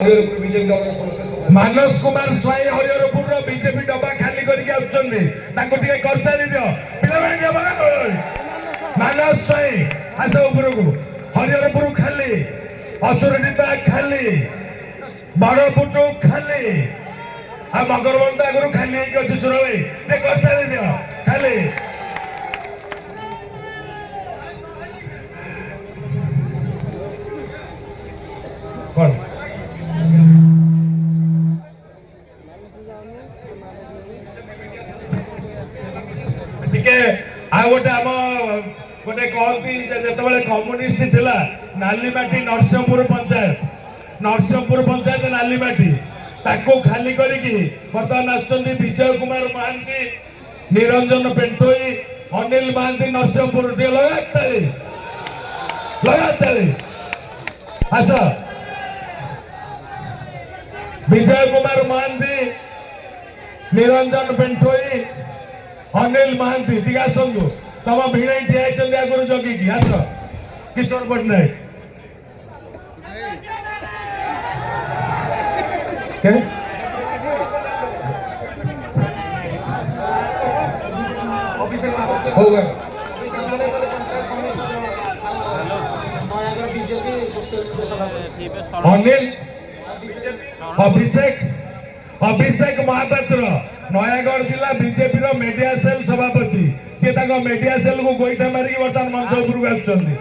मानस कुमार स्वाई Hariharpur BJP डबा खाली करके करताली दियो मानस स्वाई आस उपरकू हरिहरपुर खाली असुरडीता खाली बड़पुटू खाली आ मगरबंद आगु खाली अच्छे सुर भाई करताली दियो खाली कौन गोटे कहती जो कम्युनिस्ट थिला नालीमाटी नरसिंहपुर पंचायत नालीमाटी ताको खाली करके बर्तमान आसुच्चंदी विजय कुमार महांती निरंजन पेंटोई अनिल महांती नरसिंहपुर लगातार आस विजय कुमार महांती निरंजन पेंटोई अनिल महांती टी आसतु तुम भिड़ ठिया आगुरी जगिकी आस किशोर पट्टनायक अनिल अभिषेक महापात्र नयागढ़ जिला बीजेपी मीडिया सेल सभापति सी मीडिया सेल को गोईठा मारिक बर्तमान मंच उपरକୁ आसुच्चंदी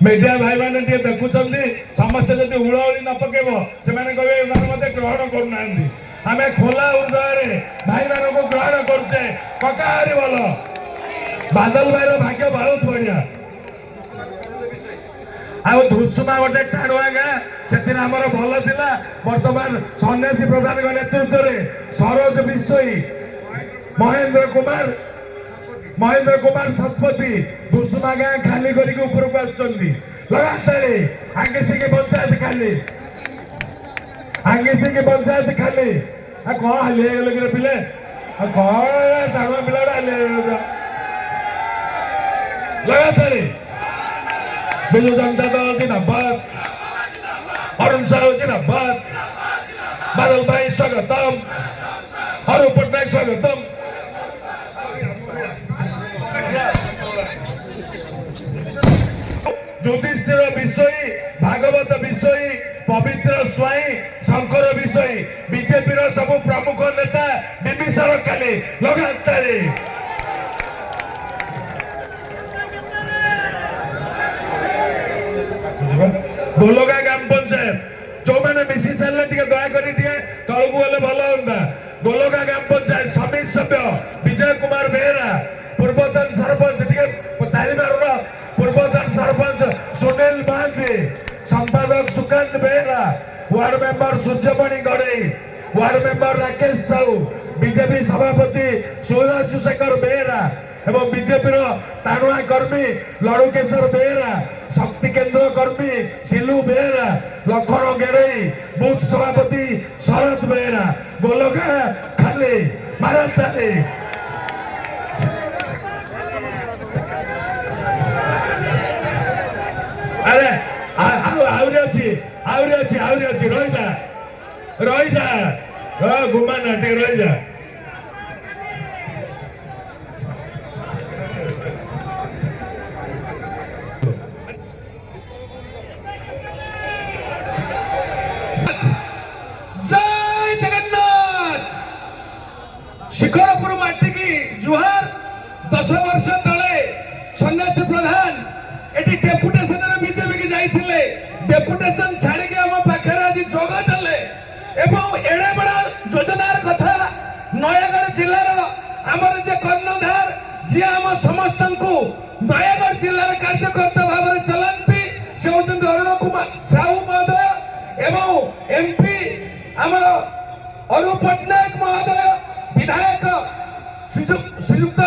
मीडिया भाई मैंने देखुंटे समस्ते जब हुड़हुड़ी न पकेब से कहते ग्रहण करना आम खोला हृदय भाई मान को ग्रहण करचे ककाहारी भल बादल भाई भाग्य बहुत बढ़िया आउ धुसुमा गोटे टाणुआ गाँ से आमर भल था बर्तमान सन्यासी प्रधान नेतृत्व में सरोज विश्वई महेंद्र कुमार शतपथी धुसुमा गाँ खाली करके उपरକୁ आसुच्चंदी लगातार आंगेसिकी पंचायत खाली कौन हाली गले पिले कौन टाणुआ पिला हाली लगातार बिजु जनता दल जिंदाबाद अरुण साहू जिंदाबाद बादल भाई स्वागतम हरु पट्टनायक स्वागतम युधिष्ठिर विषयी भागवत विषयी पवित्र स्वाई शंकर विषयी बीजेपी सब प्रमुख नेता विभीषण काली लगातार गोलोगा ग्राम पंचायत जो मैंने मिसी सारे दयाकर तलू गले भल हाँ गोलोगा ग्राम पंचायत समिति सभ्य विजय कुमार बेहरा पूर्वतन सरपंच तारीमार पूर्वतन सरपंच सुनील महांती संपादक Sukant Behera ward member Suryamani Gadai ward member Rakesh Sahu BJP सभापति शिवराज शेखर बेहरा एवं बीजेपी टाणुआ कर्मी लड़ुकेश्वर बेहरा शक्ति केंद्र कर्मी सिलू बेहरा लखन गेड़ई बूथ सभापति शरद बेहरा गोलगा खाली मारताली अरे अच्छी रही जा घुमा ना रही जा शिखरपुर माटी की जुहार 10 वर्ष तले सन्यासी प्रधान एटी डेपुटेशन बीजेपी की जाइथिले डेपुटेशन छाड़ी के हम पाखरे आज जोग चले एवं एड़े बड़ा योजनार कथा नयागढ़ जिलार आमर जे कर्णधार जी आम समस्त को नयागढ़ जिलार कार्यकर्ता भाव में चलती से होचंदी अरुण कुमार साहू महोदय एवं एमपी आमर अरुण पट्टनायक महोदय विधायक श्रीयुक्त